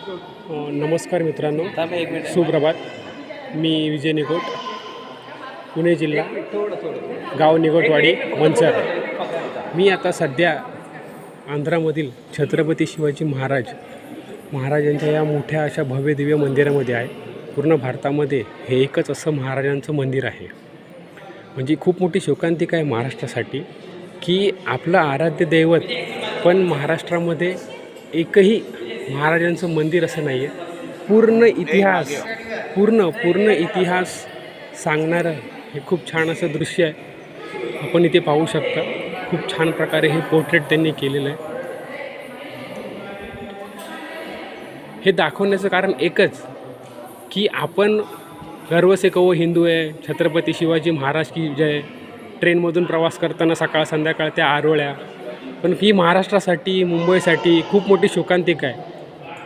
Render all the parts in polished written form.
नमस्कार मित्रांनो, सुप्रभात. मी विजय निकोट, पुणे जिल्हा, गाव निकोटवाडी, मंचर. मी आता सध्या आंध्रामधील छत्रपती शिवाजी महाराजांच्या या मोठ्या अशा भव्य दिव्य मंदिरामध्ये आहे. पूर्ण भारतामध्ये हे एकच असं महाराजांचं मंदिर आहे. म्हणजे खूप मोठी शोकांतिका आहे महाराष्ट्रासाठी की आपलं आराध्य दैवत पण महाराष्ट्रामध्ये एकही महाराजांचं मंदिर असं नाही आहे. पूर्ण इतिहास सांगणारं हे खूप छान असं दृश्य आहे. आपण इथे पाहू शकता. खूप छान प्रकारे हे पोर्ट्रेट त्यांनी केलेलं आहे. हे दाखवण्याचं कारण एकच की आपण गर्व से कहो हिंदू आहे, छत्रपती शिवाजी महाराज की जय. ट्रेनमधून प्रवास करताना सकाळ संध्याकाळ त्या आरोळ्या. पण ही महाराष्ट्रासाठी, मुंबईसाठी खूप मोठी शोकांतिका आहे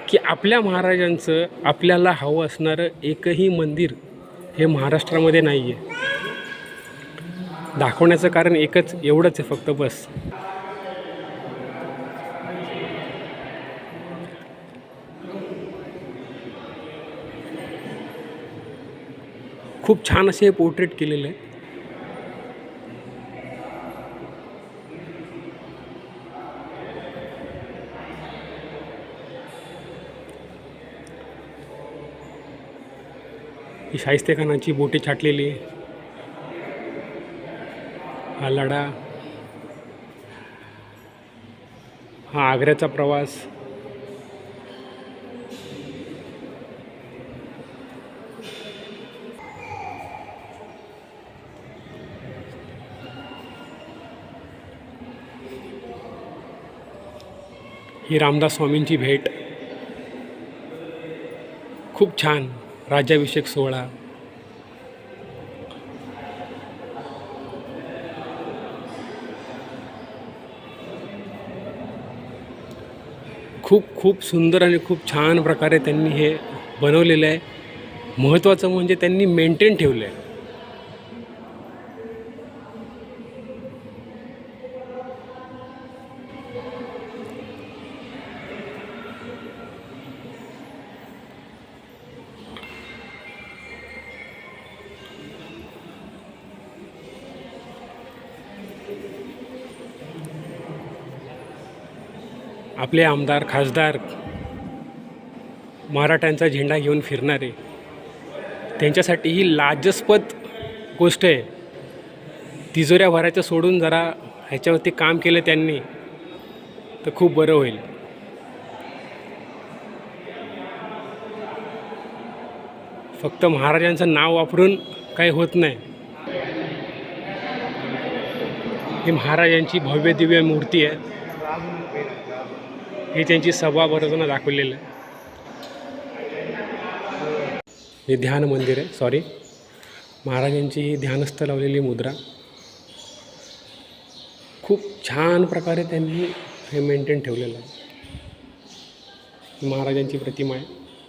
की आपल्या महाराजांचं आपल्याला हवं असणारं एकही मंदिर हे महाराष्ट्रामध्ये नाही आहे. दाखवण्याचं कारण एकच एवढंच आहे फक्त, बस. खूप छान असे पोर्ट्रेट केलेलं आहे. ही शाहिस्तेखानाची बोटे छाटलेली, हा लढा, हा आग्र्याचा प्रवास. ही रामदास स्वामींची भेट. खूप छान राज्याभिषेक सोहळा. खूप सुंदर आणि खूप छान प्रकारे त्यांनी हे बनवलेलं आहे. महत्त्वाचं म्हणजे त्यांनी मेंटेन ठेवलं आहे. आपले आमदार, खासदार मराठ्यांचा झेंडा घेऊन फिरणारे, त्यांच्यासाठी ही लाजस्पद गोष्ट आहे. तिजोऱ्या भरायचं सोडून जरा ह्याच्यावरती काम केलं त्यांनी तर खूप बरं होईल. फक्त महाराजांचं नाव वापरून काही होत नाही. ही महाराजांची भव्य दिव्य मूर्ती आहे. हे त्यांची सभा भरताना दाखवलेलं आहे. हे ध्यान मंदिर आहे. सॉरी, महाराजांची ही ध्यानस्थ लावलेली मुद्रा. खूप छान प्रकारे त्यांनी हे मेंटेन ठेवलेलं आहे. महाराजांची प्रतिमा आहे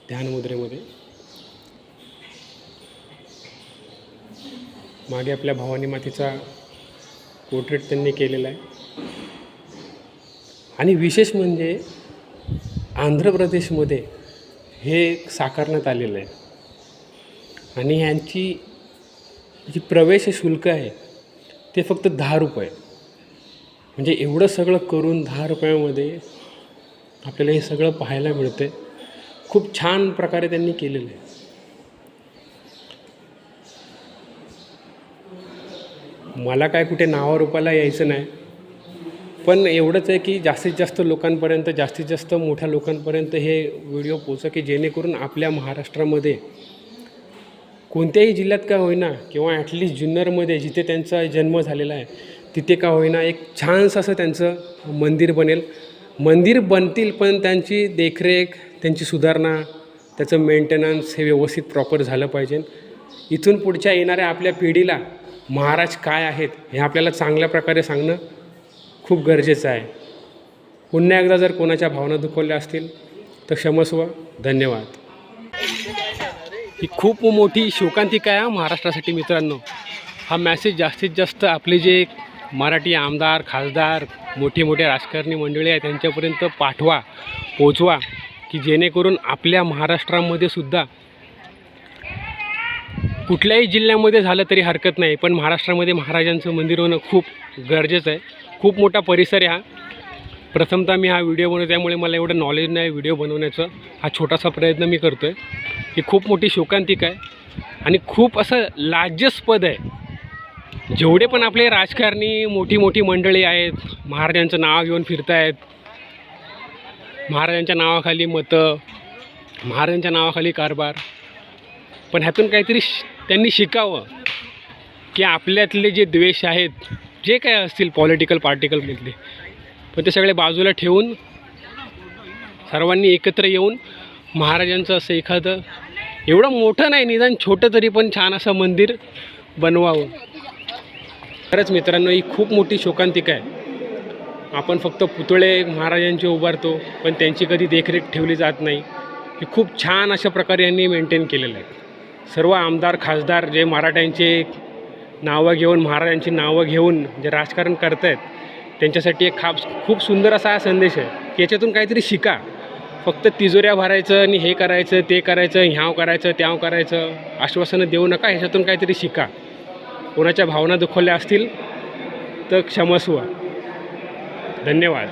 ध्यान मुद्रेमध्ये. मागे आपल्या भवानी मातेचा पोर्ट्रेट त्यांनी केलेला आहे. आणि विशेष म्हणजे आंध्र प्रदेशमध्ये हे साकारण्यात आलेलं आहे. आणि ह्यांची जी प्रवेश शुल्क आहे ते फक्त 10 रुपये. म्हणजे एवढं सगळं करून 10 रुपयामध्ये आपल्याला हे सगळं पाहायला मिळतं आहे. खूप छान प्रकारे त्यांनी केलेलं आहे. मला काय कुठे नावारूपाला यायचं नाही, पण एवढंच आहे की जास्तीत जास्त लोकांपर्यंत, जास्तीत जास्त मोठ्या लोकांपर्यंत हे व्हिडिओ पोहोचा की जेणेकरून आपल्या महाराष्ट्रामध्ये कोणत्याही जिल्ह्यात का होईना किंवा ॲटलिस्ट जुन्नरमध्ये जिथे त्यांचा जन्म झालेला आहे तिथे का होईना एक छानसं असं त्यांचं मंदिर बनेल. मंदिर बनतील पण त्यांची देखरेख, त्यांची सुधारणा, त्याचं मेंटेनन्स हे व्यवस्थित प्रॉपर झालं पाहिजे. इथून पुढच्या येणाऱ्या आपल्या पिढीला महाराज काय आहेत हे आपल्याला चांगल्या प्रकारे सांगणं खूप गरजेचं आहे. पुन्हा एकदा जर कोणाच्या भावना दुखवल्या असतील तर क्षमस्व. धन्यवाद. ही खूप मोठी शोकांतिका आहे महाराष्ट्रासाठी मित्रांनो. हा मॅसेज जास्तीत जास्त आपले जे मराठी आमदार, खासदार, मोठे राजकारणी मंडळी आहेत त्यांच्यापर्यंत पाठवा, पोचवा. की जेणेकरून आपल्या महाराष्ट्रामध्ये सुद्धा कुठल्याही जिल्ह्यामध्ये झालं तरी हरकत नाही, पण महाराष्ट्रामध्ये महाराजांचं मंदिर होणं खूप गरजेचं आहे. खूप मोठा परिसर आहे हा. प्रथमतः मी हा व्हिडिओ बनवतो, त्यामुळे मला एवढं नॉलेज नाही व्हिडिओ बनवण्याचं. हा छोटासा प्रयत्न मी करतो आहे. ही खूप मोठी शोकांतिका आहे आणि खूप असं लाज्यास्पद आहे. जेवढे पण आपले राजकारणी मोठी मोठी मंडळी आहेत, महाराजांचं नाव घेऊन फिरत आहेत, महाराजांच्या नावाखाली मतं, महाराजांच्या नावाखाली कारभार, पण ह्यातून काहीतरी त्यांनी शिकावं की आपल्यातले जे द्वेष आहेत, जे काय असतील पॉलिटिकल पार्टिकलमधले, पण ते सगळे बाजूला ठेवून सर्वांनी एकत्र येऊन महाराजांचं असं एखादं एवढं मोठं नाही, निदान छोटं तरी पण छान असं मंदिर बनवावं. खरंच मित्रांनो, ही खूप मोठी शोकांतिका आहे. आपण फक्त पुतळे महाराजांचे उभारतो, पण त्यांची कधी देखरेख ठेवली जात नाही. हे खूप छान अशा प्रकारे यांनी मेंटेन केलेलं आहे. सर्व आमदार खासदार जे मराठ्यांचे नावं घेऊन, महाराजांची नावं घेऊन जे राजकारण करत आहेत, त्यांच्यासाठी एक खूप सुंदर असा हा संदेश आहे की याच्यातून काहीतरी शिका. फक्त तिजोऱ्या भरायचं आणि हे करायचं ते करायचं, ह्याव करायचं त्याव करायचं, आश्वासनं देऊ नका. ह्याच्यातून काहीतरी शिका. कोणाच्या भावना दुखवल्या असतील तर क्षमस्व. धन्यवाद.